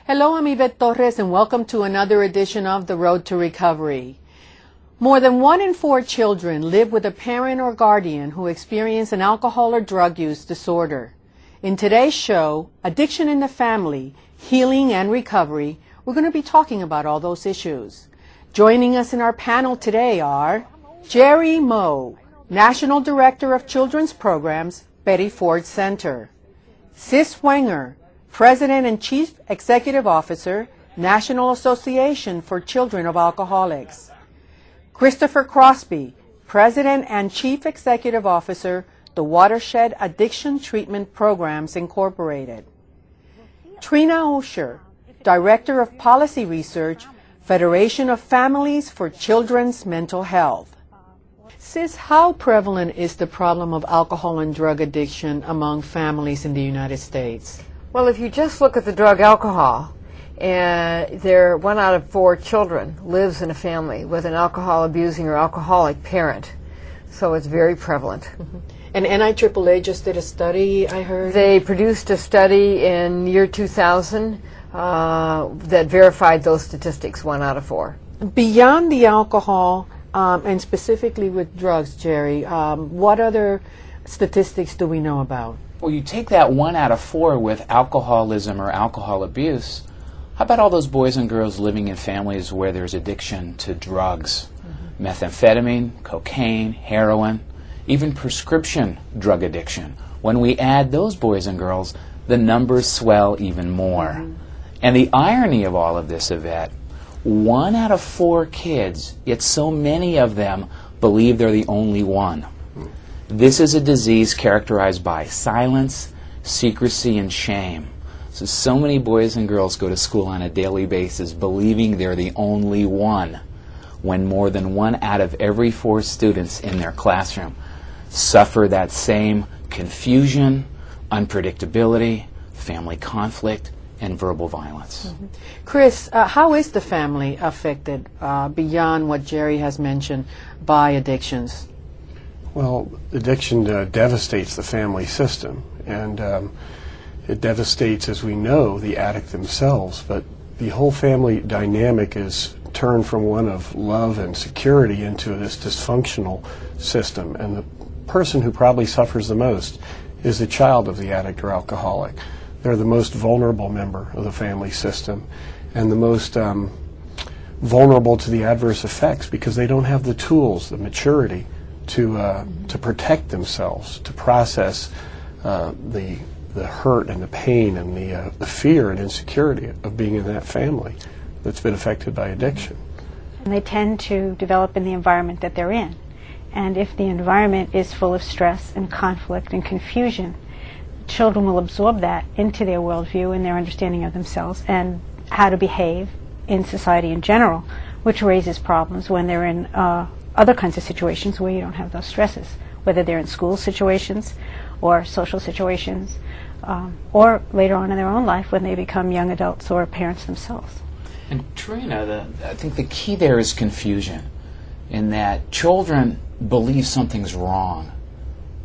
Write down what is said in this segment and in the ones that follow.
Hello, I'm Yvette Torres, and welcome to another edition of The Road to Recovery. More than 1 in 4 children live with a parent or guardian who experience an alcohol or drug use disorder. In today's show, Addiction in the Family, Healing and Recovery, we're going to be talking about all those issues. Joining us in our panel today are Jerry Moe, National Director of Children's Programs, Betty Ford Center; Sis Wenger, President and Chief Executive Officer, National Association for Children of Alcoholics; Christopher Crosby, President and Chief Executive Officer, the Watershed Addiction Treatment Programs Incorporated; Trina Osher, Director of Policy Research, Federation of Families for Children's Mental Health. Sis, how prevalent is the problem of alcohol and drug addiction among families in the United States? Well, if you just look at the drug alcohol, and 1 out of 4 children lives in a family with an alcohol abusing or alcoholic parent, so it's very prevalent. Mm-hmm. And NIAAA just did a study, I heard? They produced a study in year 2000 that verified those statistics, 1 out of 4. Beyond the alcohol, and specifically with drugs, Jerry, what other statistics do we know about? Well, you take that 1 out of 4 with alcoholism or alcohol abuse. How about all those boys and girls living in families where there's addiction to drugs? Mm-hmm. Methamphetamine, cocaine, heroin, even prescription drug addiction. When we add those boys and girls, the numbers swell even more. Mm-hmm. And the irony of all of this, Yvette, 1 out of 4 kids, yet so many of them believe they're the only one. This is a disease characterized by silence, secrecy, and shame. So many boys and girls go to school on a daily basis believing they're the only one, when more than 1 out of every 4 students in their classroom suffer that same confusion, unpredictability, family conflict, and verbal violence. Mm-hmm. Chris, how is the family affected beyond what Jerry has mentioned by addictions? Well, addiction devastates the family system, and it devastates, as we know, the addict themselves, but the whole family dynamic is turned from one of love and security into this dysfunctional system, and the person who probably suffers the most is the child of the addict or alcoholic. They're the most vulnerable member of the family system and the most vulnerable to the adverse effects because they don't have the tools, the maturity to protect themselves, to process the hurt and the pain and the fear and insecurity of being in that family that's been affected by addiction. And they tend to develop in the environment that they're in. And if the environment is full of stress and conflict and confusion, children will absorb that into their worldview and their understanding of themselves and how to behave in society in general, which raises problems when they're in other kinds of situations where you don't have those stresses, whether they're in school situations or social situations, or later on in their own life when they become young adults or parents themselves. And Trina, I think the key there is confusion, in that children believe something's wrong,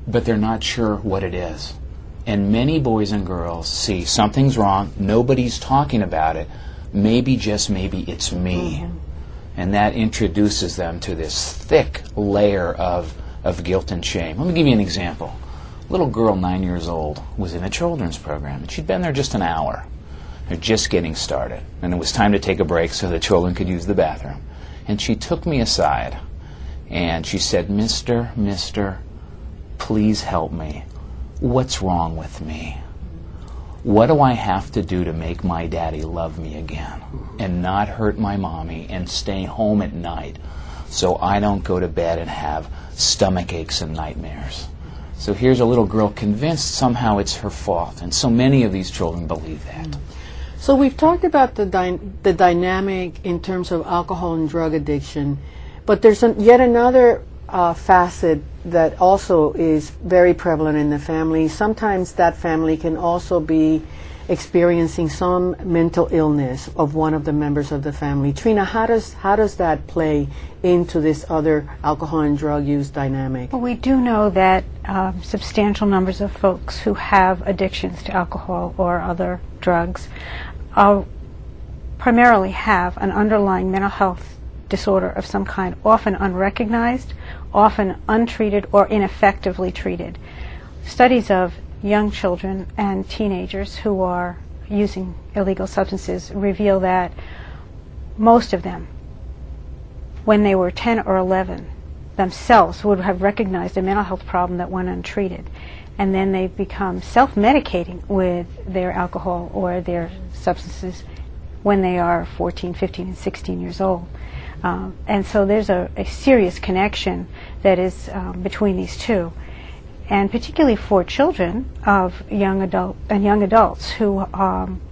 but they're not sure what it is. And many boys and girls see something's wrong, nobody's talking about it, maybe, just maybe, it's me. Mm-hmm. And that introduces them to this thick layer of guilt and shame. Let me give you an example. A little girl, 9 years old, was in a children's program, and she'd been there just an hour. They're just getting started, and it was time to take a break so the children could use the bathroom. And she took me aside, and she said, Mister, please help me. What's wrong with me? What do I have to do to make my daddy love me again and not hurt my mommy and stay home at night so I don't go to bed and have stomach aches and nightmares? So here's a little girl convinced somehow it's her fault, and so many of these children believe that. So we've talked about the dynamic in terms of alcohol and drug addiction, but there's yet another facet that also is very prevalent in the family. Sometimes that family can also be experiencing some mental illness of one of the members of the family. Trina, how does that play into this other alcohol and drug use dynamic? Well, we do know that substantial numbers of folks who have addictions to alcohol or other drugs primarily have an underlying mental health disorder of some kind, often unrecognized, often untreated or ineffectively treated. Studies of young children and teenagers who are using illegal substances reveal that most of them, when they were 10 or 11, themselves would have recognized a mental health problem that went untreated. And then they become self-medicating with their alcohol or their substances when they are 14, 15, and 16 years old. And so there's a serious connection that is between these two. And particularly for children of young adults who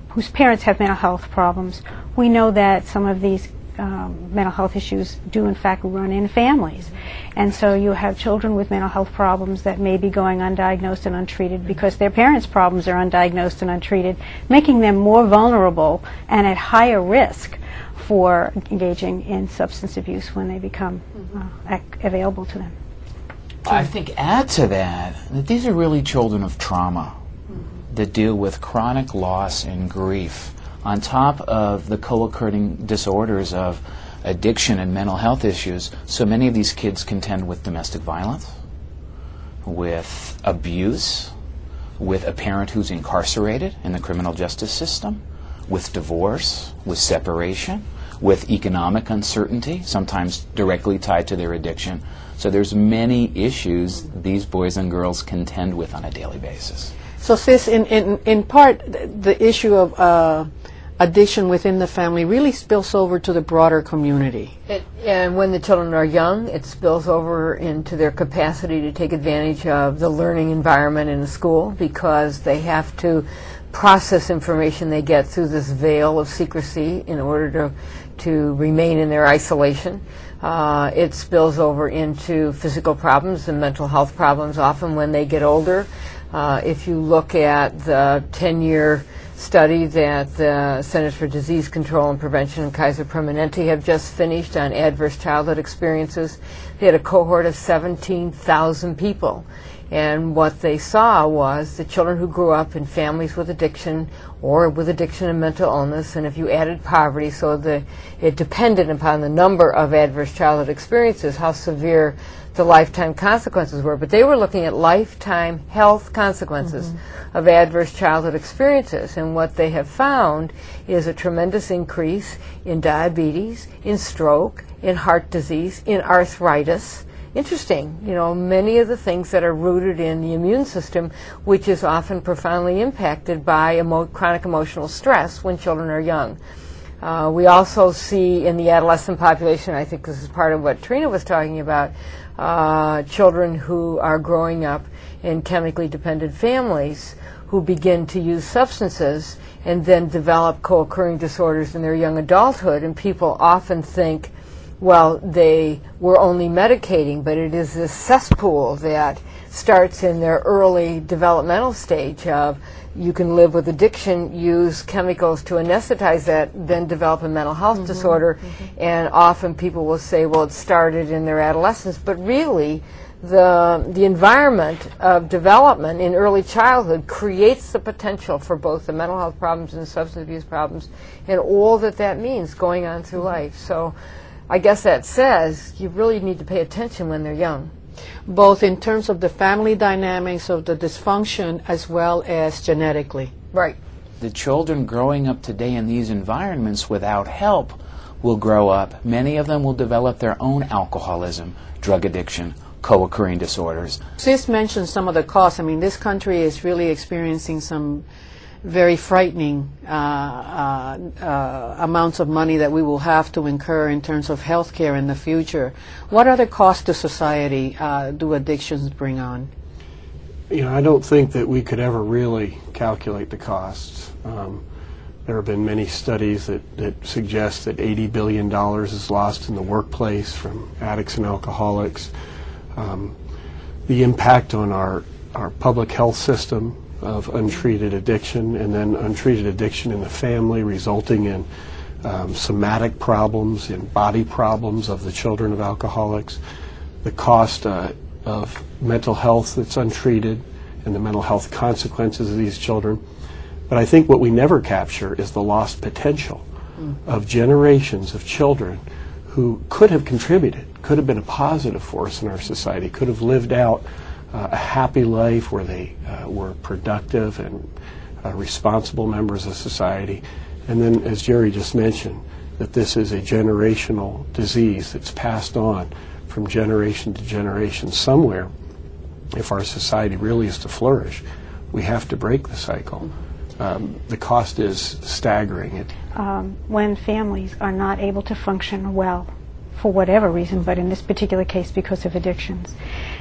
whose parents have mental health problems, we know that some of these mental health issues do in fact run in families. And so you have children with mental health problems that may be going undiagnosed and untreated because their parents' problems are undiagnosed and untreated, making them more vulnerable and at higher risk for engaging in substance abuse when they become available to them. I think add to that these are really children of trauma that deal with chronic loss and grief on top of the co-occurring disorders of addiction and mental health issues. So many of these kids contend with domestic violence, with abuse, with a parent who's incarcerated in the criminal justice system, with divorce, with separation, with economic uncertainty, sometimes directly tied to their addiction. So there's many issues these boys and girls contend with on a daily basis. So sis, in part, the issue of addiction within the family really spills over to the broader community. And when the children are young, it spills over into their capacity to take advantage of the learning environment in the school because they have to process information they get through this veil of secrecy in order to remain in their isolation. It spills over into physical problems and mental health problems often when they get older. If you look at the 10-year study that the Centers for Disease Control and Prevention and Kaiser Permanente have just finished on adverse childhood experiences, they had a cohort of 17,000 people. And what they saw was the children who grew up in families with addiction or with addiction and mental illness, and if you added poverty, so it depended upon the number of adverse childhood experiences, how severe the lifetime consequences were. But they were looking at lifetime health consequences of adverse childhood experiences. And what they have found is a tremendous increase in diabetes, in stroke, in heart disease, in arthritis. Interesting, you know, many of the things that are rooted in the immune system, which is often profoundly impacted by chronic emotional stress when children are young. We also see in the adolescent population, I think this is part of what Trina was talking about, children who are growing up in chemically dependent families who begin to use substances and then develop co-occurring disorders in their young adulthood, and people often think, well, they were only medicating, but it is this cesspool that starts in their early developmental stage of you can live with addiction, use chemicals to anesthetize that, then develop a mental health disorder, and often people will say, well, it started in their adolescence, but really the environment of development in early childhood creates the potential for both the mental health problems and substance abuse problems and all that means going on through life. So I guess that says you really need to pay attention when they're young. Both in terms of the family dynamics of the dysfunction as well as genetically. Right. The children growing up today in these environments without help will grow up. Many of them will develop their own alcoholism, drug addiction, co-occurring disorders. Sis mentioned some of the costs. I mean, this country is really experiencing some very frightening amounts of money that we will have to incur in terms of health care in the future. What other costs to society do addictions bring on? You know, I don't think that we could ever really calculate the costs. There have been many studies that suggest that $80 billion is lost in the workplace from addicts and alcoholics. The impact on our public health system of untreated addiction, and then untreated addiction in the family resulting in somatic problems and body problems of the children of alcoholics, the cost of mental health that's untreated and the mental health consequences of these children. But I think what we never capture is the lost potential of generations of children who could have contributed, could have been a positive force in our society, could have lived out a happy life where they were productive and responsible members of society. And then, as Jerry just mentioned, that this is a generational disease that's passed on from generation to generation. Somewhere, if our society really is to flourish, we have to break the cycle. The cost is staggering. When families are not able to function well, for whatever reason, but in this particular case because of addictions,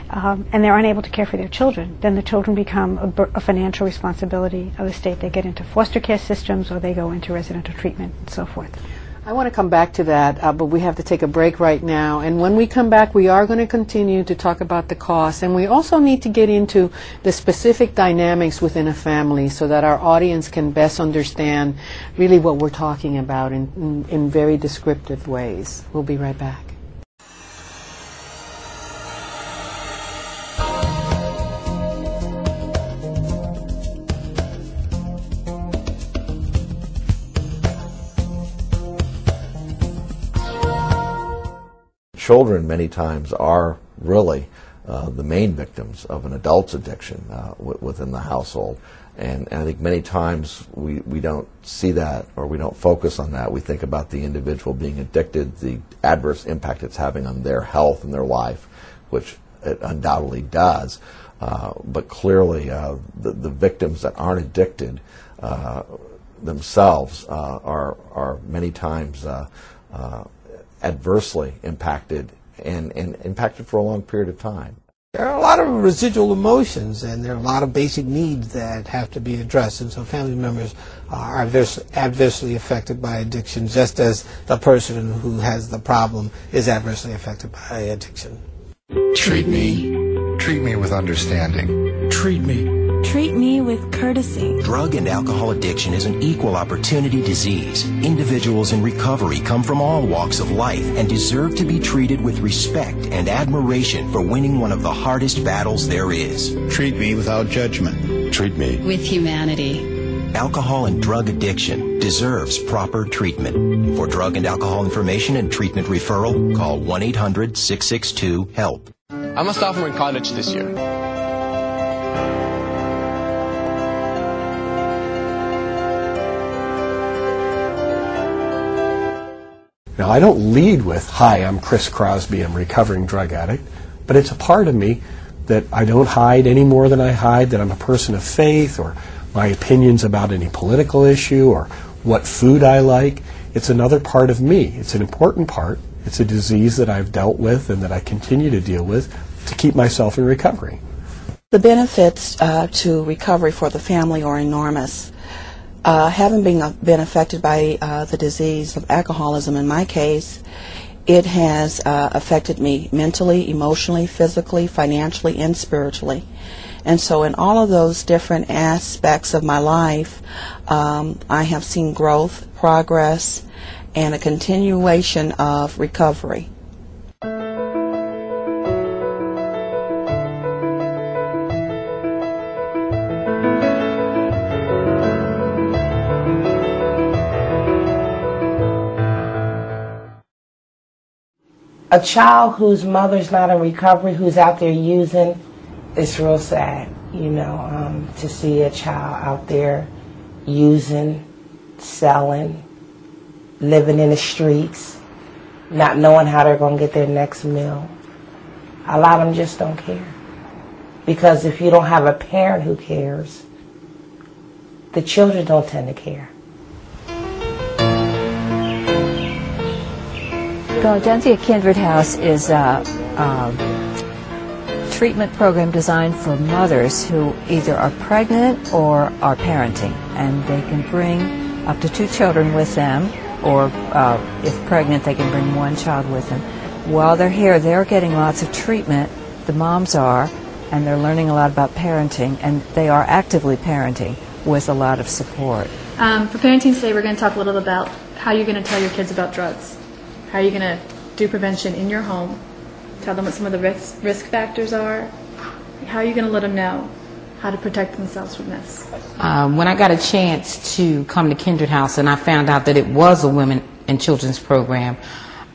and they're unable to care for their children, then the children become a financial responsibility of the state. They get into foster care systems or they go into residential treatment and so forth. I want to come back to that, but we have to take a break right now. And when we come back, we are going to continue to talk about the costs. And we also need to get into the specific dynamics within a family so that our audience can best understand really what we're talking about in very descriptive ways. We'll be right back. Children many times are really the main victims of an adult's addiction within the household. And I think many times we don't see that, or we don't focus on that. We think about the individual being addicted, the adverse impact it's having on their health and their life, which it undoubtedly does. But clearly the victims that aren't addicted themselves are many times adversely impacted and impacted for a long period of time. There are a lot of residual emotions, and there are a lot of basic needs that have to be addressed, and so family members are adversely affected by addiction, just as the person who has the problem is adversely affected by addiction. Treat me. Treat me with understanding. Treat me. Treat me with courtesy. Drug and alcohol addiction is an equal opportunity disease. Individuals in recovery come from all walks of life and deserve to be treated with respect and admiration for winning one of the hardest battles there is. Treat me without judgment. Treat me with humanity. Alcohol and drug addiction deserves proper treatment. For drug and alcohol information and treatment referral, call 1-800-662-HELP. I'm a sophomore in college this year. Now, I don't lead with, "Hi, I'm Chris Crosby, I'm a recovering drug addict," but it's a part of me that I don't hide any more than I hide, that I'm a person of faith, or my opinions about any political issue, or what food I like. It's another part of me. It's an important part. It's a disease that I've dealt with and that I continue to deal with to keep myself in recovery. The benefits to recovery for the family are enormous. Having been affected by the disease of alcoholism, in my case, it has affected me mentally, emotionally, physically, financially, and spiritually. And so in all of those different aspects of my life, I have seen growth, progress, and a continuation of recovery. A child whose mother's not in recovery, who's out there using, it's real sad, you know, to see a child out there using, selling, living in the streets, not knowing how they're going to get their next meal. A lot of them just don't care. Because if you don't have a parent who cares, the children don't tend to care. Gaudentia Kindred House is a treatment program designed for mothers who either are pregnant or are parenting, and they can bring up to 2 children with them, or if pregnant, they can bring 1 child with them. While they're here, they're getting lots of treatment, the moms are, and they're learning a lot about parenting, and they are actively parenting with a lot of support. For Parenting Today, we're going to talk a little bit about how you're going to tell your kids about drugs. How are you going to do prevention in your home? Tell them what some of the risk factors are. How are you going to let them know how to protect themselves from this? When I got a chance to come to Kindred House and I found out that it was a women and children's program,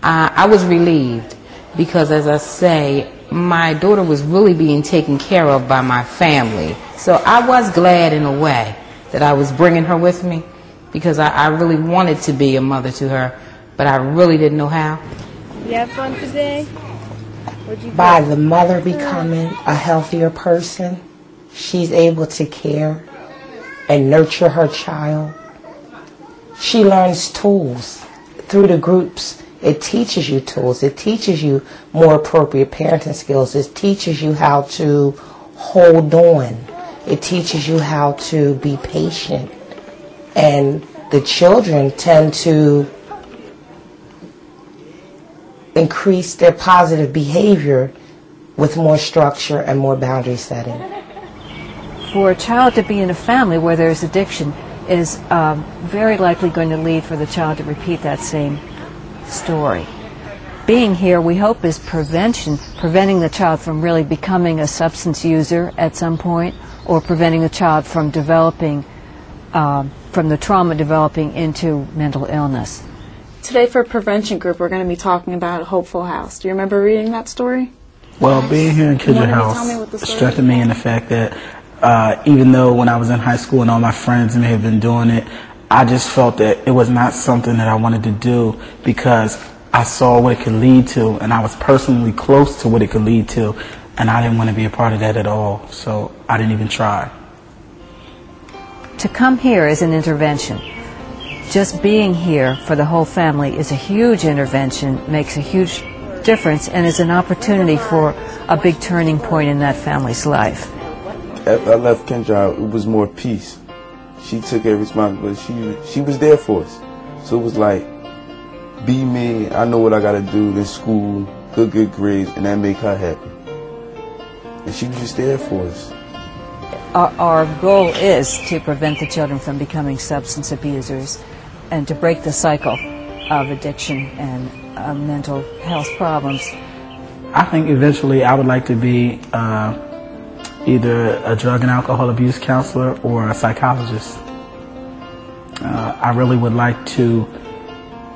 I was relieved because, as I say, my daughter was really being taken care of by my family. So I was glad in a way that I was bringing her with me, because I really wanted to be a mother to her, but I really didn't know how. You have fun today? By the mother becoming a healthier person, she's able to care and nurture her child. She learns tools through the groups. It teaches you tools. It teaches you more appropriate parenting skills. It teaches you how to hold on. It teaches you how to be patient. And the children tend to increase their positive behavior with more structure and more boundary setting. For a child to be in a family where there's addiction is very likely going to lead for the child to repeat that same story. Being here, we hope, is prevention, preventing the child from really becoming a substance user at some point, or preventing the child from developing, from the trauma developing into mental illness. Today for Prevention Group, we're going to be talking about Hopeful House. Do you remember reading that story? Well, being here in Kindred House strengthened me in the fact that even though when I was in high school and all my friends may have been doing it, I just felt that it was not something that I wanted to do, because I saw what it could lead to, and I was personally close to what it could lead to, and I didn't want to be a part of that at all, so I didn't even try. To come here is an intervention. Just being here for the whole family is a huge intervention, makes a huge difference, and is an opportunity for a big turning point in that family's life. After I left Kendra, it was more peace. She took every responsibility. She was there for us. So it was like, be me, I know what I got to do in school, good grades, and that make her happy. And she was just there for us. Our goal is to prevent the children from becoming substance abusers and to break the cycle of addiction and mental health problems. I think eventually I would like to be either a drug and alcohol abuse counselor or a psychologist. I really would like to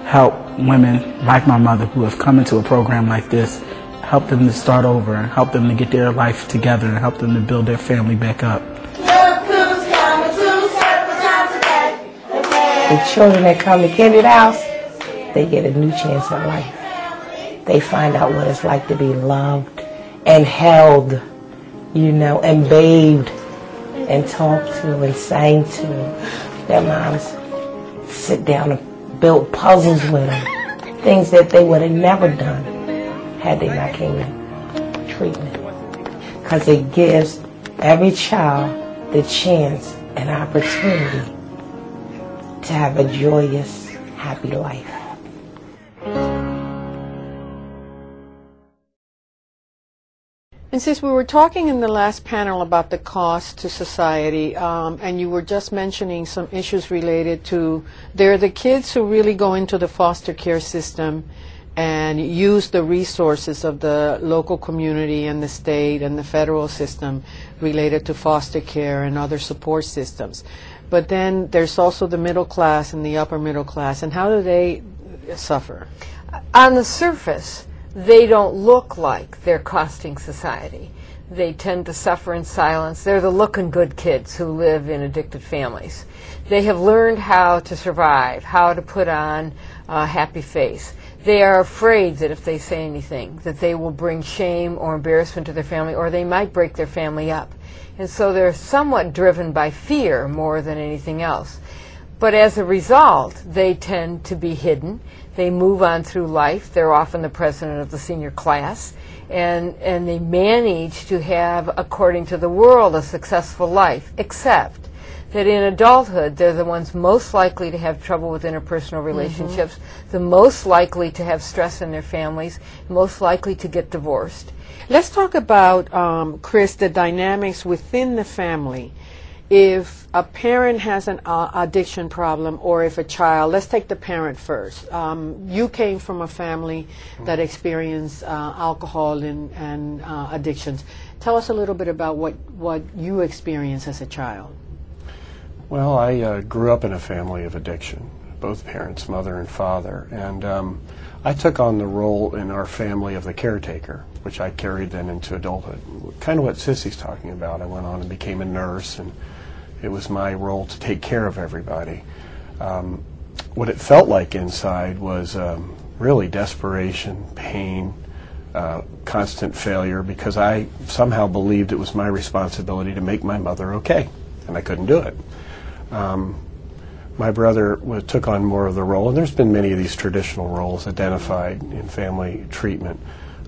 help women like my mother who have come into a program like this, help them to start over, and help them to get their life together, and help them to build their family back up. The children that come to Kindred House, they get a new chance at life. They find out what it's like to be loved and held, you know, and bathed and talked to and sang to. Their moms sit down and build puzzles with them, things that they would have never done had they not came in treatment. Because it gives every child the chance and opportunity to have a joyous, happy life. And since we were talking in the last panel about the cost to society, and you were just mentioning some issues related to, there are the kids who really go into the foster care system and use the resources of the local community and the state and the federal system related to foster care and other support systems. But then there's also the middle class and the upper middle class, and how do they suffer? On the surface, they don't look like they're costing society. They tend to suffer in silence. They're the looking good kids who live in addicted families. They have learned how to survive, how to put on a happy face. They are afraid that if they say anything, that they will bring shame or embarrassment to their family, or they might break their family up. And so they're somewhat driven by fear more than anything else. But as a result, they tend to be hidden. They move on through life. They're often the president of the senior class. And they manage to have, according to the world, a successful life, except that in adulthood, they're the ones most likely to have trouble with interpersonal relationships, the most likely to have stress in their families, most likely to get divorced. Let's talk about, Chris, the dynamics within the family. if a parent has an addiction problem, or if a child, let's take the parent first. You came from a family that experienced alcohol and addictions. Tell us a little bit about what you experienced as a child. Well, I grew up in a family of addiction, both parents, mother and father, and I took on the role in our family of the caretaker, which I carried then into adulthood. Kind of what Sissy's talking about. I went on and became a nurse, and it was my role to take care of everybody. What it felt like inside was really desperation, pain, constant failure, because I somehow believed it was my responsibility to make my mother okay, and I couldn't do it. My brother took on more of the role, and there's been many of these traditional roles identified in family treatment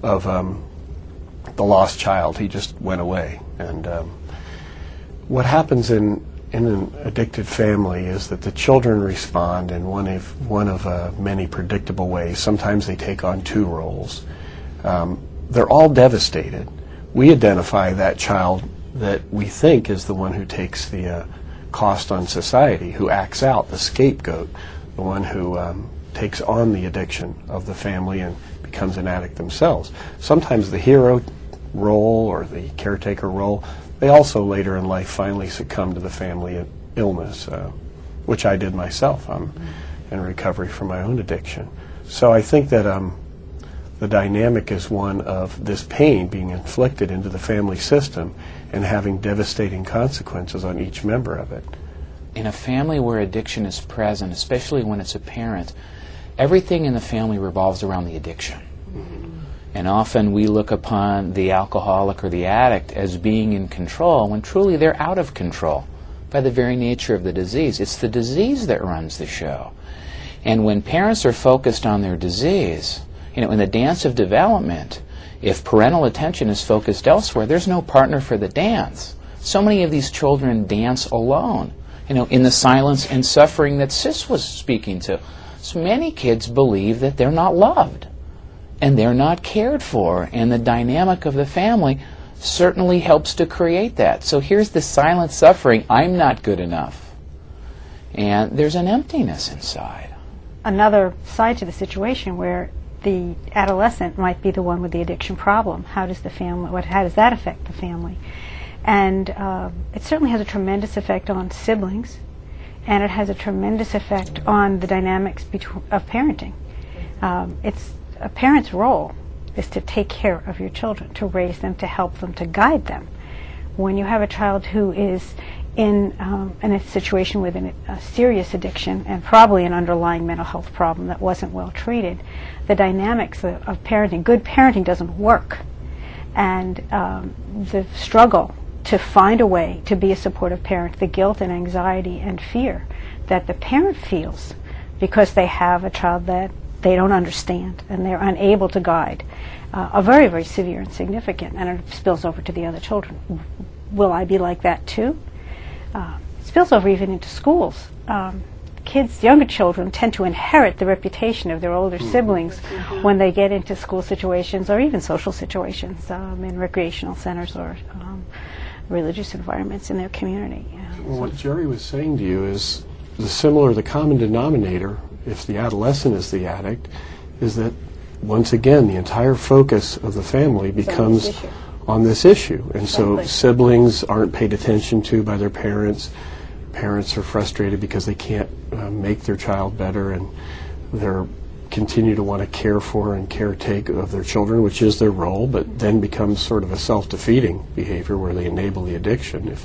of the lost child. He just went away. And what happens in an addicted family is that the children respond in one of many predictable ways. Sometimes they take on two roles. They're all devastated. We identify that child that we think is the one who takes the cost on society, who acts out, the scapegoat, the one who takes on the addiction of the family and becomes an addict themselves. Sometimes the hero role or the caretaker role, they also later in life finally succumb to the family illness, which I did myself. I'm in recovery from my own addiction. So I think that the dynamic is one of this pain being inflicted into the family system and having devastating consequences on each member of it. In a family where addiction is present, especially when it's a parent, everything in the family revolves around the addiction. And often we look upon the alcoholic or the addict as being in control when truly they're out of control by the very nature of the disease. It's the disease that runs the show. And when parents are focused on their disease, in the dance of development, if parental attention is focused elsewhere, there's no partner for the dance. So many of these children dance alone, in the silence and suffering that Sis was speaking to. So many kids believe that they're not loved and they're not cared for, and the dynamic of the family certainly helps to create that. So here's the silent suffering, I'm not good enough. And there's an emptiness inside. Another side to the situation where the adolescent might be the one with the addiction problem. How does that affect the family? And it certainly has a tremendous effect on siblings, and it has a tremendous effect on the dynamics of parenting. It's a parent's role is to take care of your children, to raise them, to help them, to guide them. When you have a child who is in a situation with a serious addiction and probably an underlying mental health problem that wasn't well treated, the dynamics of parenting, good parenting doesn't work. And the struggle to find a way to be a supportive parent, the guilt and anxiety and fear that the parent feels because they have a child that they don't understand and they're unable to guide, are very, very severe and significant, and it spills over to the other children. Will I be like that too? It spills over even into schools. Kids, younger children, tend to inherit the reputation of their older siblings when they get into school situations or even social situations in recreational centers or religious environments in their community. Well, what Jerry was saying to you is the common denominator, if the adolescent is the addict, is that once again the entire focus of the family becomes on this issue. And so siblings aren't paid attention to by their parents. Parents are frustrated because they can't make their child better, and they're continue to want to care for and caretake of their children, which is their role, but then becomes sort of a self-defeating behavior where they enable the addiction.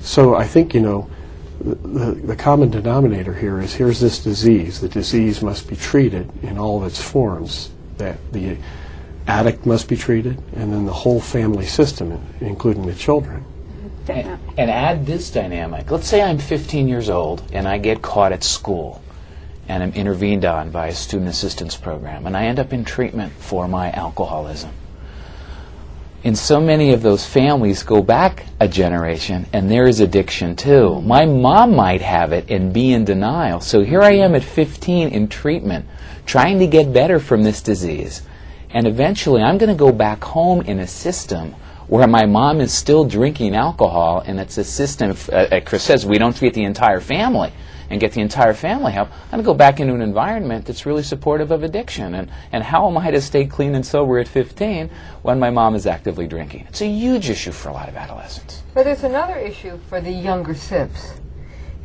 So I think, the common denominator here is here's this disease. The disease must be treated in all of its forms. That the addict must be treated, and then the whole family system, including the children. And add this dynamic. Let's say I'm 15 years old and I get caught at school and I'm intervened on by a student assistance program, and I end up in treatment for my alcoholism. And so many of those families go back a generation and there is addiction too. My mom might have it and be in denial. So here I am at 15 in treatment, trying to get better from this disease. And eventually I'm going to go back home in a system where my mom is still drinking alcohol, and it's a system, Chris says, we don't treat the entire family and get the entire family help. I'm going to go back into an environment that's really supportive of addiction. And how am I to stay clean and sober at 15 when my mom is actively drinking? It's a huge issue for a lot of adolescents. But there's another issue for the younger SIBs,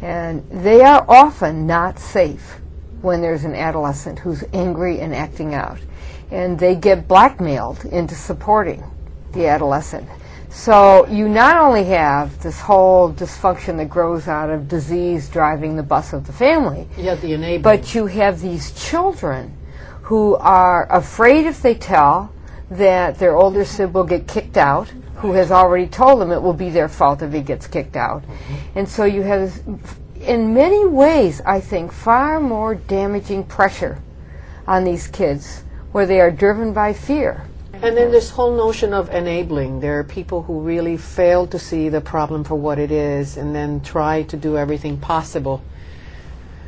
and they are often not safe when there's an adolescent who's angry and acting out. And they get blackmailed into supporting the adolescent. So you not only have this whole dysfunction that grows out of disease driving the bus of the family, but you have these children who are afraid if they tell that their older sibling will get kicked out, who has already told them it will be their fault if he gets kicked out. And so you have, in many ways, I think, far more damaging pressure on these kids where they are driven by fear. And then this whole notion of enabling. There are people who really fail to see the problem for what it is and then try to do everything possible.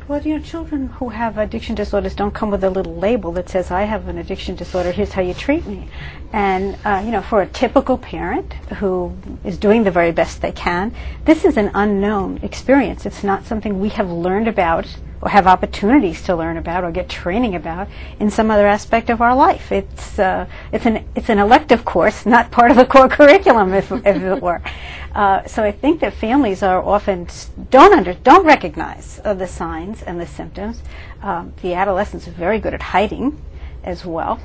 Well, you know, children who have addiction disorders don't come with a little label that says, I have an addiction disorder, here's how you treat me. And, you know, for a typical parent who is doing the very best they can, this is an unknown experience. It's not something we have learned about or have opportunities to learn about or get training about in some other aspect of our life. It's an elective course, not part of the core curriculum, if it were. So I think that families are often don't recognize the signs and the symptoms. The adolescents are very good at hiding as well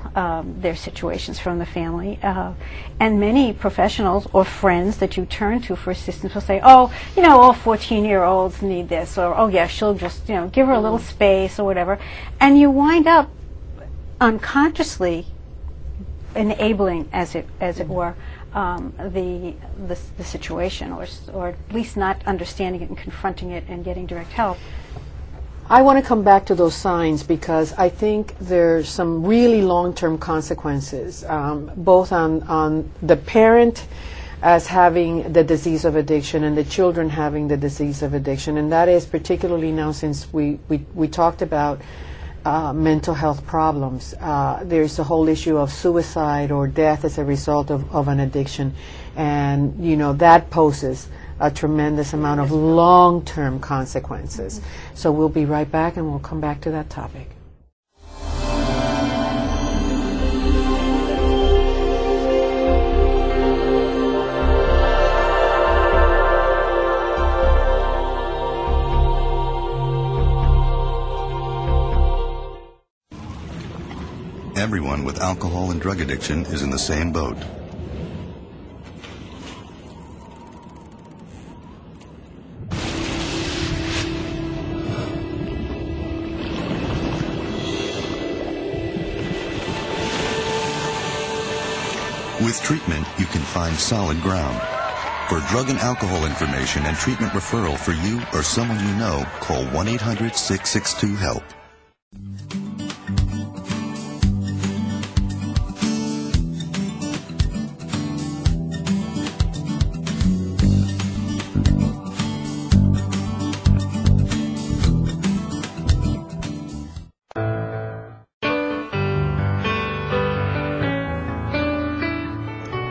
their situations from the family. And many professionals or friends that you turn to for assistance will say, oh, you know, all 14-year-olds need this, or, oh, yeah, she'll just, you know, give her a little space or whatever. And you wind up unconsciously enabling, as it were, the situation, or at least not understanding it and confronting it and getting direct help. I want to come back to those signs because I think there's some really long-term consequences, both on the parent as having the disease of addiction and the children having the disease of addiction. And that is particularly now since we talked about mental health problems. There's the whole issue of suicide or death as a result of an addiction. And, you know, that poses a tremendous amount of long-term consequences. So we'll be right back and we'll come back to that topic. Everyone with alcohol and drug addiction is in the same boat. With treatment, you can find solid ground. For drug and alcohol information and treatment referral for you or someone you know, call 1-800-662-HELP.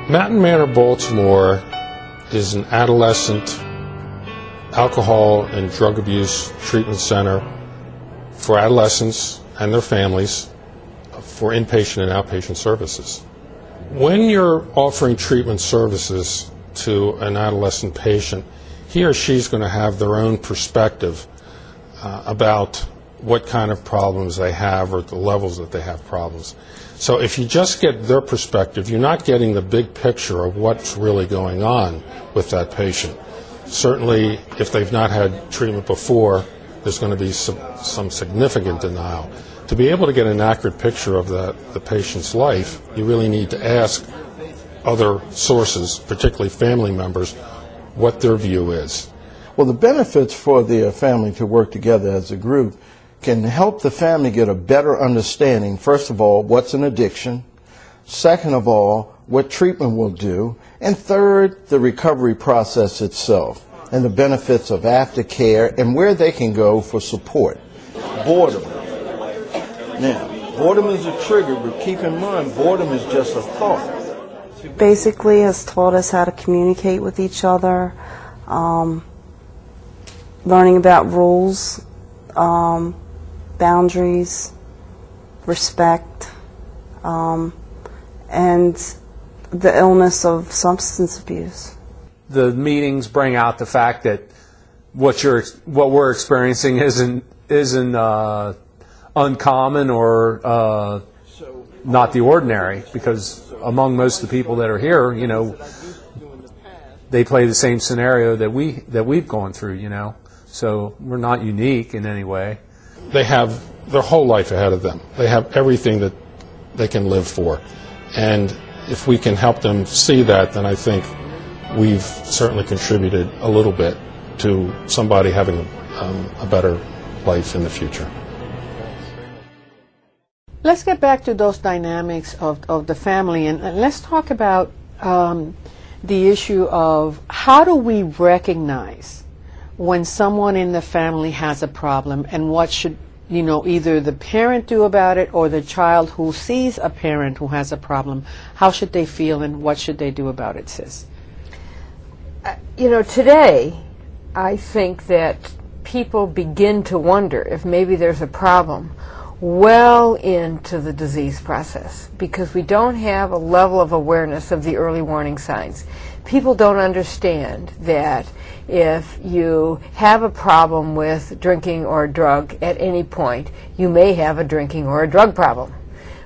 Mountain Manor, Baltimore is an adolescent alcohol and drug abuse treatment center for adolescents and their families for inpatient and outpatient services. When you're offering treatment services to an adolescent patient, he or she's going to have their own perspective about what kind of problems they have or the levels that they have problems. So if you just get their perspective, you're not getting the big picture of what's really going on with that patient. Certainly, if they've not had treatment before, there's going to be some significant denial. To be able to get an accurate picture of the patient's life, you really need to ask other sources, particularly family members, what their view is. Well, the benefits for the family to work together as a group can help the family get a better understanding, first of all, what's an addiction, second of all, what treatment will do, and third, the recovery process itself and the benefits of aftercare and where they can go for support. Boredom. Now, boredom is a trigger, but keep in mind, boredom is just a thought. basically has taught us how to communicate with each other, learning about rules, boundaries, respect, and the illness of substance abuse. The meetings bring out the fact that what we're experiencing isn't uncommon or not the ordinary, because among most of the people that are here, you know, they play the same scenario that we've gone through, you know. So we're not unique in any way. They have their whole life ahead of them. They have everything that they can live for. And if we can help them see that, then I think we've certainly contributed a little bit to somebody having a better life in the future. Let's get back to those dynamics of the family, and let's talk about the issue of how do we recognize when someone in the family has a problem, and what should, you know, either the parent do about it or the child who sees a parent who has a problem. How should they feel and what should they do about it, Sis? You know, today I think that people begin to wonder if maybe there's a problem well into the disease process, because we don't have a level of awareness of the early warning signs. People don't understand that if you have a problem with drinking or a drug at any point, you may have a drinking or a drug problem.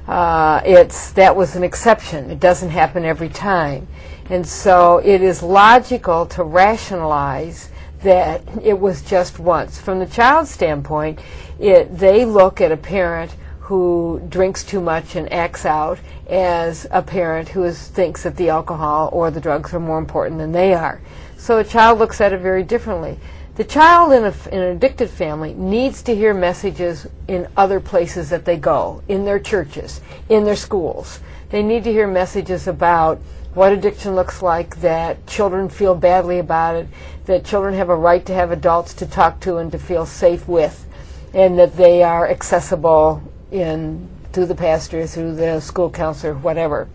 That was an exception. It doesn't happen every time. And so it is logical to rationalize that it was just once. From the child's standpoint, they look at a parent who drinks too much and acts out as a parent who thinks that the alcohol or the drugs are more important than they are. So a child looks at it very differently. The child in an addicted family needs to hear messages in other places that they go, in their churches, in their schools. They need to hear messages about what addiction looks like, that children feel badly about it, that children have a right to have adults to talk to and to feel safe with, and that they are accessible through the pastor, through the school counselor, whatever.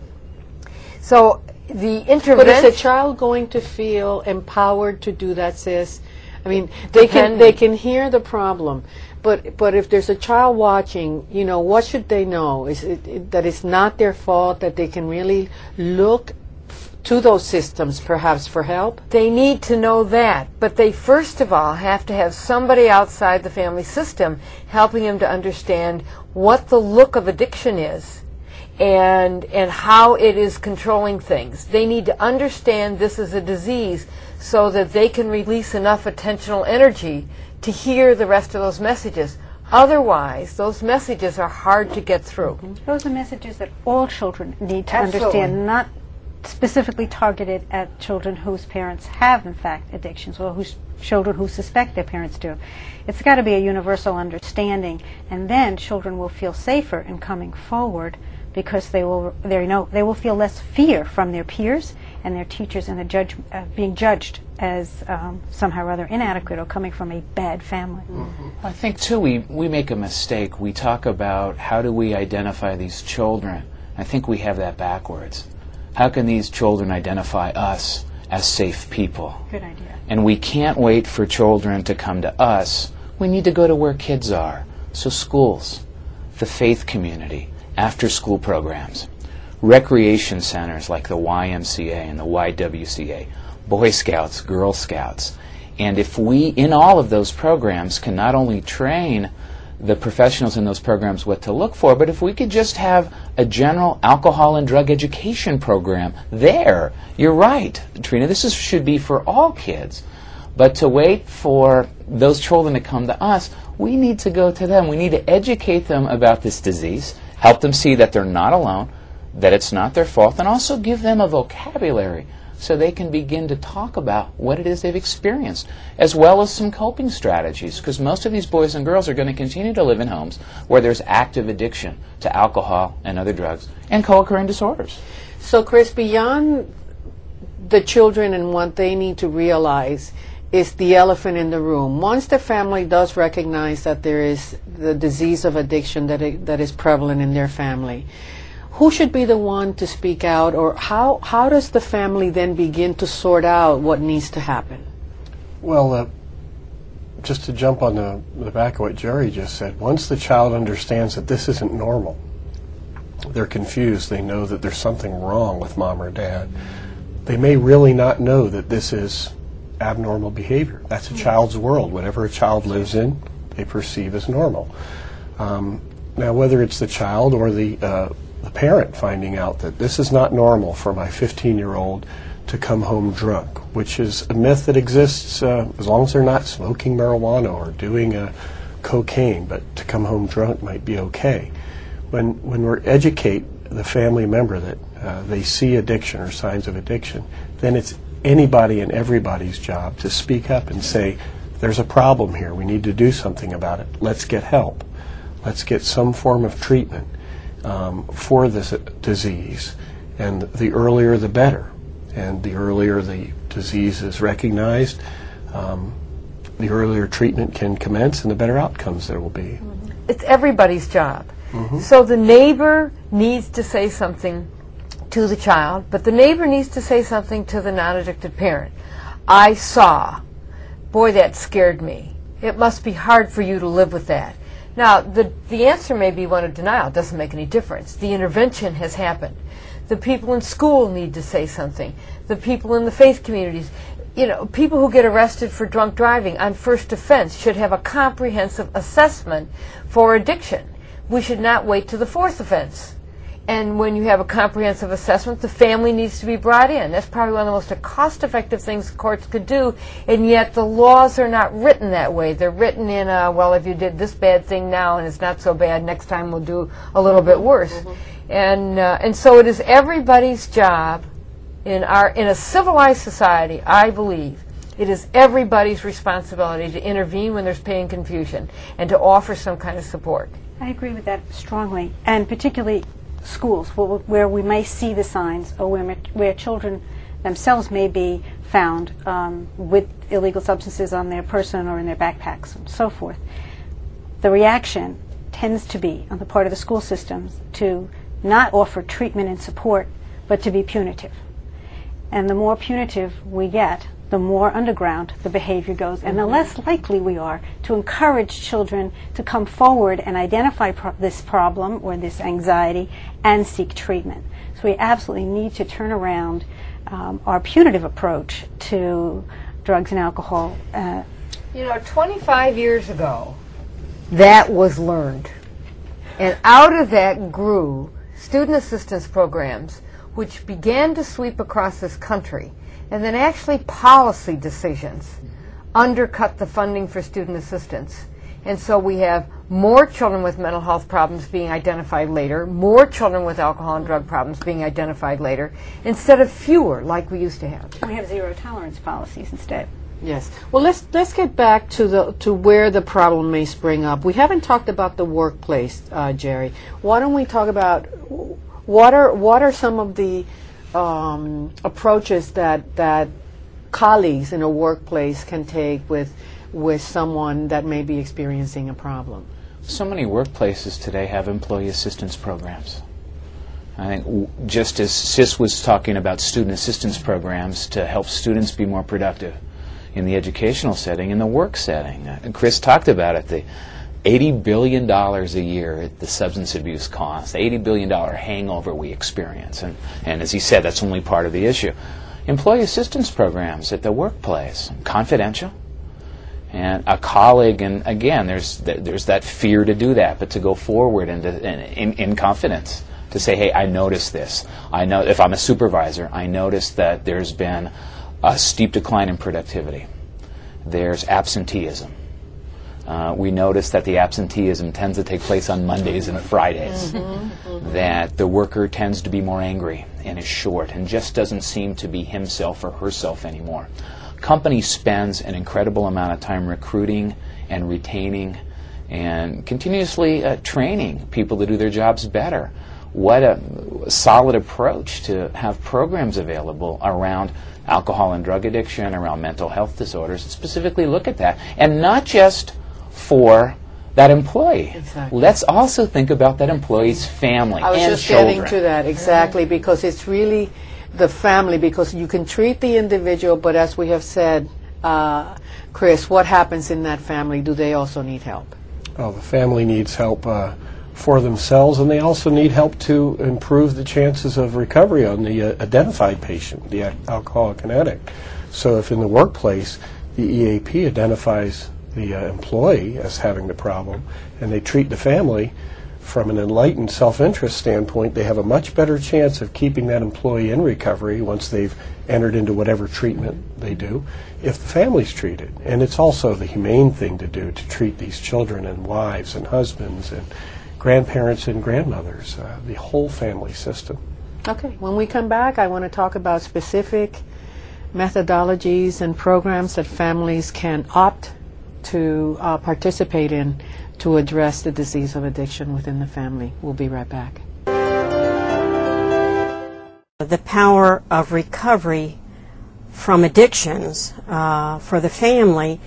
So the intervention... But is a child going to feel empowered to do that, Sis? I mean, they can hear the problem, but if there's a child watching, you know, what should they know? Is it that it's not their fault, that they can really look to those systems perhaps for help? They need to know that, but they first of all have to have somebody outside the family system helping them to understand what the look of addiction is and how it is controlling things. They need to understand this is a disease so that they can release enough attentional energy to hear the rest of those messages. Otherwise, those messages are hard to get through. Those are messages that all children need to understand, not specifically targeted at children whose parents have, in fact, addictions, or children who suspect their parents do. It's got to be a universal understanding, and then children will feel safer in coming forward because they will feel less fear from their peers and their teachers and being judged as somehow or other inadequate or coming from a bad family. I think, too, we make a mistake. We talk about how do we identify these children. I think we have that backwards. How can these children identify us as safe people? Good idea. And we can't wait for children to come to us. We need to go to where kids are. So schools, the faith community, after-school programs, recreation centers like the YMCA and the YWCA, Boy Scouts, Girl Scouts. And if we, in all of those programs, can not only train the professionals in those programs what to look for, but if we could just have a general alcohol and drug education program there, you're right, Trina, this should be for all kids. But to wait for those children to come to us, we need to go to them. We need to educate them about this disease, help them see that they're not alone, that it's not their fault, and also give them a vocabulary so they can begin to talk about what it is they've experienced, as well as some coping strategies, because most of these boys and girls are going to continue to live in homes where there's active addiction to alcohol and other drugs and co-occurring disorders. So, Chris, beyond the children and what they need to realize is the elephant in the room. Once the family does recognize that there is the disease of addiction that is prevalent in their family, who should be the one to speak out, or how does the family then begin to sort out what needs to happen? Well, just to jump on the back of what Jerry just said, once the child understands that this isn't normal, they're confused, they know that there's something wrong with mom or dad, they may really not know that this is abnormal behavior. That's a child's world. Whatever a child lives in, they perceive as normal. Now, whether it's the child or the parent finding out that this is not normal for my 15-year-old to come home drunk, which is a myth that exists as long as they're not smoking marijuana or doing cocaine, but to come home drunk might be okay. When we educate the family member that they see addiction or signs of addiction, then it's anybody and everybody's job to speak up and say, there's a problem here, we need to do something about it, let's get help, let's get some form of treatment for this disease, and the earlier the better. And the earlier the disease is recognized, the earlier treatment can commence and the better outcomes there will be. It's everybody's job. So the neighbor needs to say something to the child, but the neighbor needs to say something to the non-addicted parent. I saw, boy, that scared me. It must be hard for you to live with that. Now, the answer may be one of denial. It doesn't make any difference. The intervention has happened. The people in school need to say something. The people in the faith communities. You know, people who get arrested for drunk driving on first offense should have a comprehensive assessment for addiction. We should not wait to the fourth offense. And when you have a comprehensive assessment, the family needs to be brought in. That's probably one of the most cost-effective things courts could do, and yet the laws are not written that way. They're written in, well, if you did this bad thing now and it's not so bad, next time we'll do a little bit worse. And so it is everybody's job in a civilized society, I believe, it is everybody's responsibility to intervene when there's pain and confusion and to offer some kind of support. I agree with that strongly, and particularly schools where we may see the signs, or where children themselves may be found with illegal substances on their person or in their backpacks and so forth. The reaction tends to be on the part of the school systems to not offer treatment and support, but to be punitive. And the more punitive we get, the more underground the behavior goes, and the less likely we are to encourage children to come forward and identify this problem or this anxiety and seek treatment. So we absolutely need to turn around our punitive approach to drugs and alcohol. 25 years ago, that was learned. And out of that grew student assistance programs, which began to sweep across this country. And then actually policy decisions undercut the funding for student assistance. And so we have more children with mental health problems being identified later, more children with alcohol and drug problems being identified later, instead of fewer like we used to have. We have zero tolerance policies instead. Yes. Well, let's get back to where the problem may spring up. We haven't talked about the workplace, Jerry. Why don't we talk about what are some of the approaches that colleagues in a workplace can take with someone that may be experiencing a problem? So many workplaces today have employee assistance programs. I think just as Sis was talking about student assistance programs to help students be more productive in the educational setting, in the work setting. Chris talked about it, the $80 billion a year the substance abuse costs, the $80 billion hangover we experience. And as he said, that's only part of the issue. Employee assistance programs at the workplace, confidential. And a colleague, and again, there's that fear to do that, but to go forward and in confidence to say, hey, I noticed this. I know if I'm a supervisor, I noticed that there's been a steep decline in productivity. There's absenteeism. We notice that the absenteeism tends to take place on Mondays and Fridays, that the worker tends to be more angry and is short and just doesn't seem to be himself or herself anymore. Company spends an incredible amount of time recruiting and retaining and continuously training people to do their jobs better. What a solid approach to have programs available around alcohol and drug addiction, around mental health disorders, and specifically look at that. And not just for that employee. Exactly. Let's also think about that employee's family I was and just children. getting to that, exactly, because it's really the family, because you can treat the individual, but as we have said, Chris, what happens in that family? Do they also need help? Oh, the family needs help for themselves, and they also need help to improve the chances of recovery on the identified patient, the alcoholic and addict. So if in the workplace the EAP identifies the employee as having the problem, and they treat the family from an enlightened self-interest standpoint, they have a much better chance of keeping that employee in recovery once they've entered into whatever treatment they do, if the family's treated. And it's also the humane thing to do, to treat these children and wives and husbands and grandparents and grandmothers, the whole family system. Okay, when we come back, I want to talk about specific methodologies and programs that families can opt to participate in to address the disease of addiction within the family. We'll be right back. The power of recovery from addictions for the family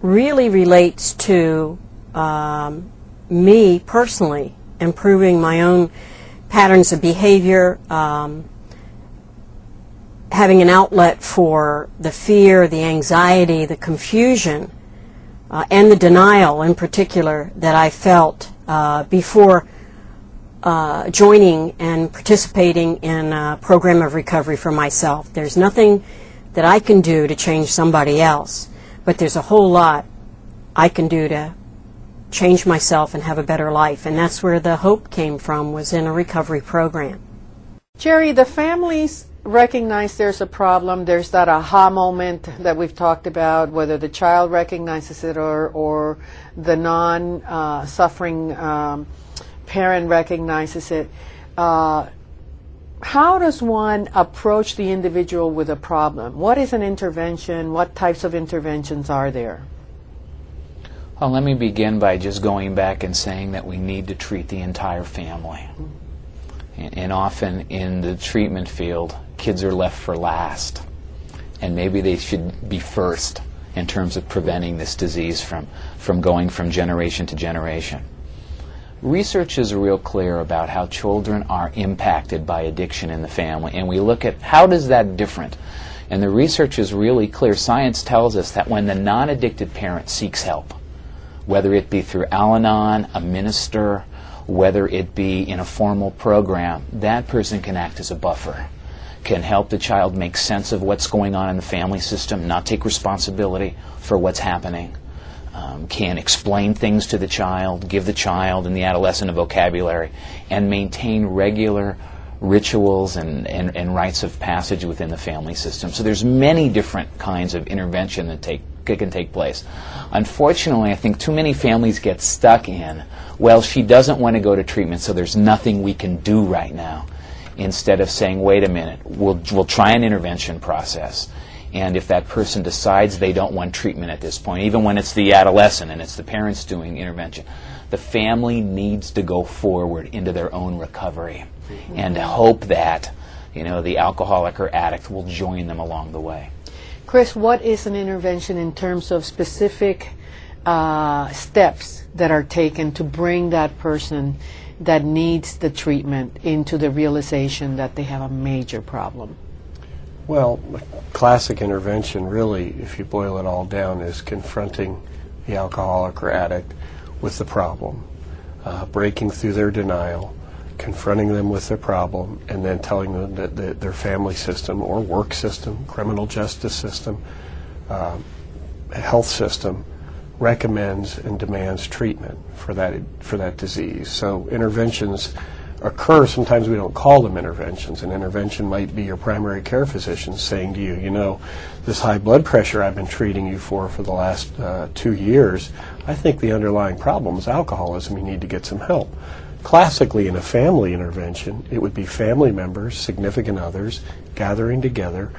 really relates to me personally improving my own patterns of behavior, having an outlet for the fear, the anxiety, the confusion, and the denial in particular that I felt before joining and participating in a program of recovery for myself. There's nothing that I can do to change somebody else, but there's a whole lot I can do to change myself and have a better life, and that's where the hope came from, was in a recovery program. Jerry, the families recognize there's a problem. There's that aha moment that we've talked about, whether the child recognizes it or the non-suffering parent recognizes it. How does one approach the individual with a problem? What is an intervention? What types of interventions are there? Well, let me begin by just going back and saying that we need to treat the entire family. And often in the treatment field, kids are left for last. And maybe they should be first in terms of preventing this disease from going from generation to generation. Research is real clear about how children are impacted by addiction in the family. And we look at how does that different. And the research is really clear. Science tells us that when the non-addicted parent seeks help, whether it be through Al-Anon, a minister, whether it be in a formal program, that person can act as a buffer, can help the child make sense of what's going on in the family system, not take responsibility for what's happening, can explain things to the child, give the child and the adolescent a vocabulary, and maintain regular rituals and rites of passage within the family system. So there's many different kinds of intervention that can take place. Unfortunately, I think too many families get stuck in, well, she doesn't want to go to treatment, so there's nothing we can do right now. Instead of saying, wait a minute, we'll try an intervention process. And if that person decides they don't want treatment at this point, even when it's the adolescent and it's the parents doing intervention, the family needs to go forward into their own recovery and hope that, the alcoholic or addict will join them along the way. Chris, what is an intervention in terms of specific steps that are taken to bring that person that needs the treatment into the realization that they have a major problem? Well, classic intervention really, if you boil it all down, is confronting the alcoholic or addict with the problem, breaking through their denial, confronting them with their problem, and then telling them that their family system or work system, criminal justice system, health system recommends and demands treatment for that disease. So interventions occur. Sometimes we don't call them interventions. An intervention might be your primary care physician saying to you, this high blood pressure I've been treating you for the last 2 years, I think the underlying problem is alcoholism. You need to get some help. Classically, in a family intervention, it would be family members, significant others, gathering together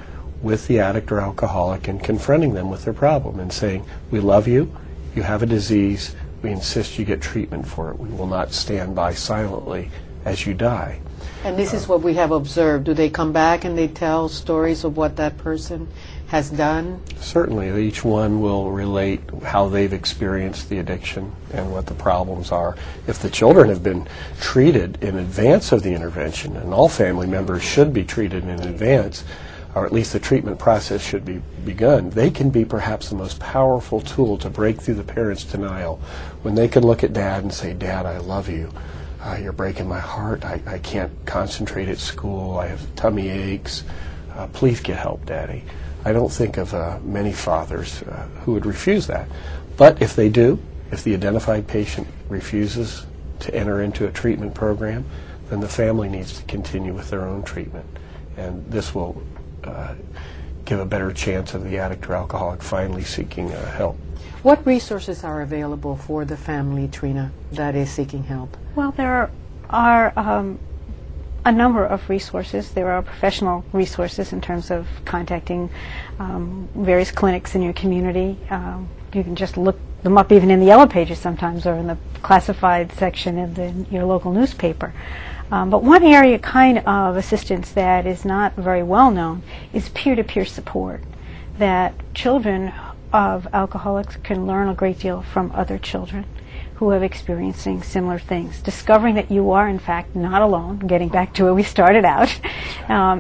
with the addict or alcoholic and confronting them with their problem and saying, we love you, you have a disease, we insist you get treatment for it. We will not stand by silently as you die. And this is what we have observed. Do they come back and they tell stories of what that person has done? Certainly. Each one will relate how they've experienced the addiction and what the problems are. If the children have been treated in advance of the intervention, and all family members should be treated in advance, or at least the treatment process should be begun, they can be perhaps the most powerful tool to break through the parents' denial. When they can look at Dad and say, Dad, I love you. You're breaking my heart. I can't concentrate at school. I have tummy aches. Please get help, Daddy. I don't think of many fathers who would refuse that. But if they do, if the identified patient refuses to enter into a treatment program, then the family needs to continue with their own treatment. And this will give a better chance of the addict or alcoholic finally seeking help. What resources are available for the family, Trina, that is seeking help? Well, there are a number of resources. There are professional resources in terms of contacting various clinics in your community. You can just look them up even in the Yellow Pages sometimes, or in the classified section of your local newspaper. But one area kind of assistance that is not very well known is peer-to-peer support, that children of alcoholics can learn a great deal from other children who have experiencing similar things. Discovering that you are, in fact, not alone, getting back to where we started out,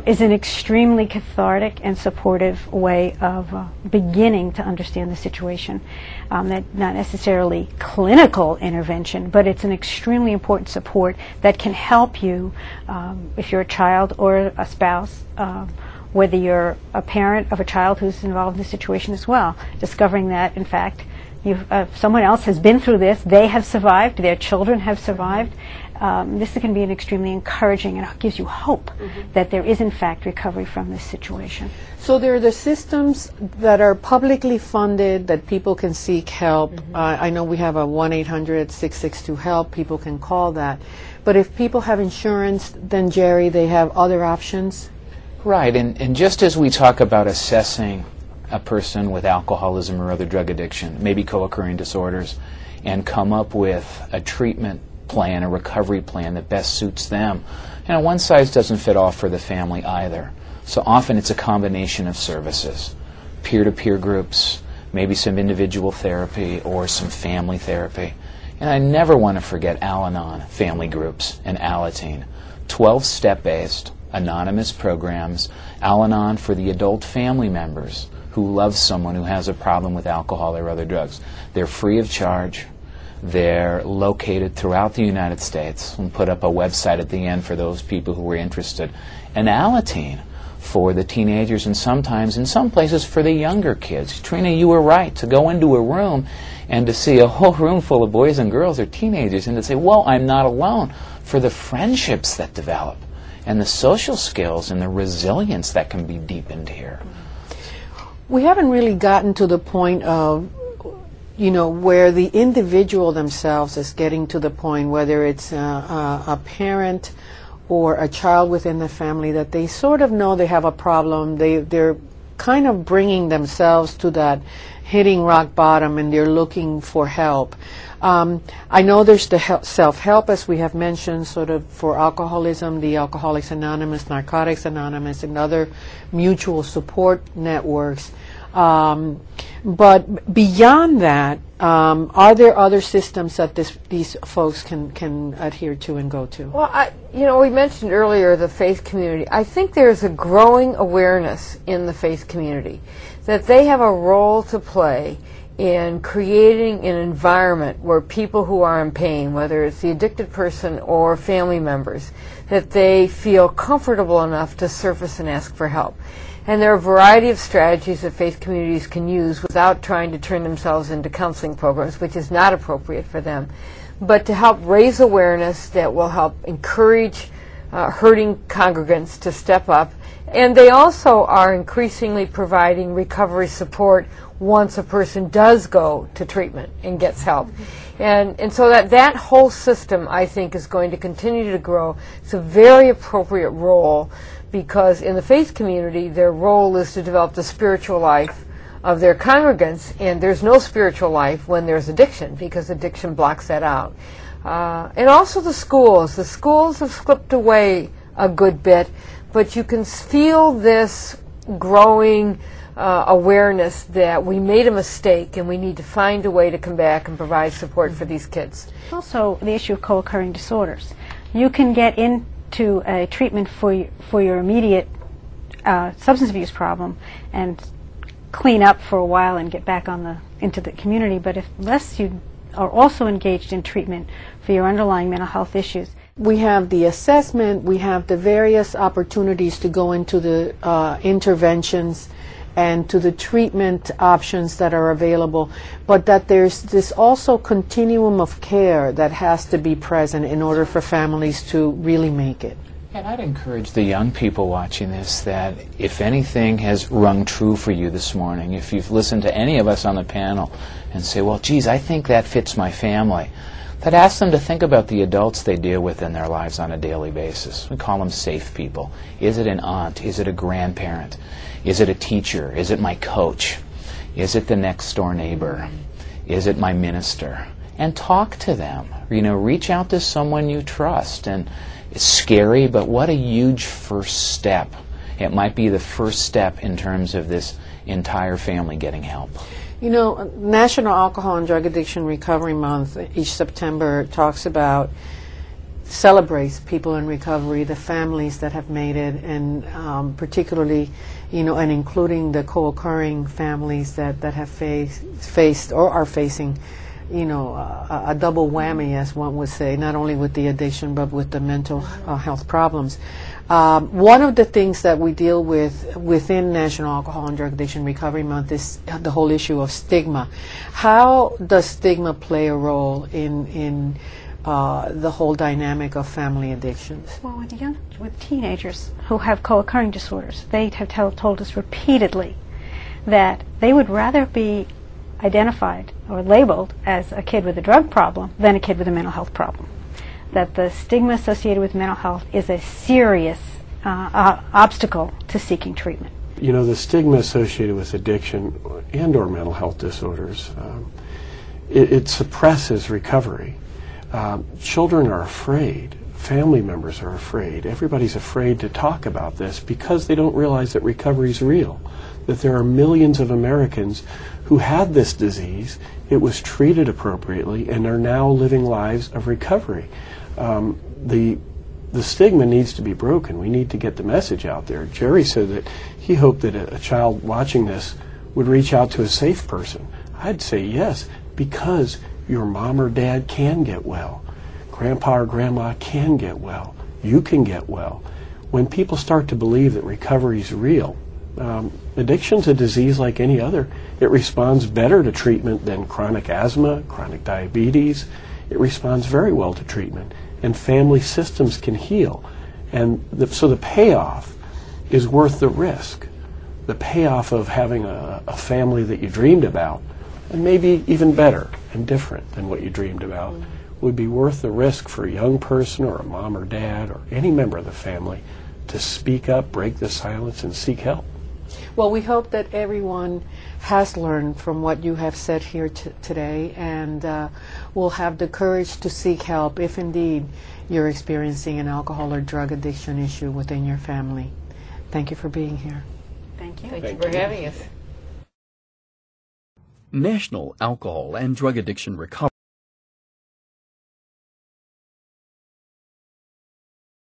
is an extremely cathartic and supportive way of beginning to understand the situation. That not necessarily clinical intervention, but it's an extremely important support that can help you if you're a child or a spouse, whether you're a parent of a child who's involved in the situation as well. Discovering that, in fact, someone else has been through this, they have survived, their children have survived. This can be an extremely encouraging, and it gives you hope that there is in fact recovery from this situation. So there are the systems that are publicly funded that people can seek help. I know we have a 1-800-662-HELP, people can call that. But if people have insurance, then Jerry, they have other options? Right, and just as we talk about assessing a person with alcoholism or other drug addiction, maybe co-occurring disorders, and come up with a treatment plan, a recovery plan that best suits them. You know, one size doesn't fit all for the family either. So often it's a combination of services, peer-to-peer groups, maybe some individual therapy or some family therapy. And I never want to forget Al-Anon family groups and Alateen, 12 step-based anonymous programs, Al-Anon for the adult family members who love someone who has a problem with alcohol or other drugs. They're free of charge. They're located throughout the United States. We'll put up a website at the end for those people who are interested. And Alateen for the teenagers, and sometimes in some places for the younger kids. Trina, you were right. To go into a room and to see a whole room full of boys and girls or teenagers and to say, well, I'm not alone, for the friendships that develop and the social skills and the resilience that can be deepened here. We haven't really gotten to the point of, you know, where the individual themselves is getting to the point, whether it's a parent or a child within the family, that they sort of know they have a problem. They're kind of bringing themselves to that hitting rock bottom, and they're looking for help. I know there's the self-help, as we have mentioned, sort of for alcoholism, the Alcoholics Anonymous, Narcotics Anonymous, and other mutual support networks. But beyond that, are there other systems that these folks can adhere to and go to? Well, we mentioned earlier the faith community. I think there's a growing awareness in the faith community that they have a role to play in creating an environment where people who are in pain, whether it's the addicted person or family members, that they feel comfortable enough to surface and ask for help. And there are a variety of strategies that faith communities can use without trying to turn themselves into counseling programs, which is not appropriate for them, but to help raise awareness that will help encourage hurting congregants to step up. And they also are increasingly providing recovery support once a person does go to treatment and gets help. And so that whole system, I think, is going to continue to grow. It's a very appropriate role, because in the faith community, their role is to develop the spiritual life of their congregants, and there's no spiritual life when there's addiction, because addiction blocks that out. And also the schools. The schools have slipped away a good bit, but you can feel this growing awareness that we made a mistake and we need to find a way to come back and provide support for these kids. Also, the issue of co-occurring disorders. You can get into a treatment for your immediate substance abuse problem and clean up for a while and get back into the community, but unless you are also engaged in treatment for your underlying mental health issues. We have the assessment, we have the various opportunities to go into the interventions and to the treatment options that are available, but that there's this also continuum of care that has to be present in order for families to really make it. And I'd encourage the young people watching this that if anything has rung true for you this morning, if you've listened to any of us on the panel and say, well, geez, I think that fits my family, that ask them to think about the adults they deal with in their lives on a daily basis. We call them safe people. Is it an aunt? Is it a grandparent? Is it a teacher? Is it my coach? Is it the next door neighbor? Is it my minister? And talk to them. You know, reach out to someone you trust. And it's scary, but what a huge first step. It might be the first step in terms of this entire family getting help. You know, National Alcohol and Drug Addiction Recovery Month each September celebrates people in recovery, the families that have made it, and particularly, you know, and including the co-occurring families that have faced or are facing, you know, a double whammy, as one would say, not only with the addiction but with the mental health problems. One of the things that we deal with within National Alcohol and Drug Addiction Recovery Month is the whole issue of stigma. How does stigma play a role in the whole dynamic of family addictions? Well, with teenagers who have co-occurring disorders, they have told us repeatedly that they would rather be identified or labeled as a kid with a drug problem than a kid with a mental health problem. That the stigma associated with mental health is a serious obstacle to seeking treatment. You know, the stigma associated with addiction and or mental health disorders, it suppresses recovery. Children are afraid. Family members are afraid. Everybody's afraid to talk about this because they don't realize that recovery is real, that there are millions of Americans who had this disease, it was treated appropriately, and are now living lives of recovery. The stigma needs to be broken. We need to get the message out there. Jerry said that he hoped that a child watching this would reach out to a safe person. I'd say yes, because your mom or dad can get well. Grandpa or grandma can get well. You can get well. When people start to believe that recovery is real, addiction's a disease like any other. It responds better to treatment than chronic asthma, chronic diabetes. It responds very well to treatment, and family systems can heal. And so the payoff is worth the risk. The payoff of having a family that you dreamed about, and maybe even better and different than what you dreamed about, would be worth the risk for a young person or a mom or dad or any member of the family to speak up, break the silence, and seek help. Well, we hope that everyone has learned from what you have said here today, and will have the courage to seek help if indeed you're experiencing an alcohol or drug addiction issue within your family. Thank you for being here. Thank you. Thank you for having us. National Alcohol and Drug Addiction Recovery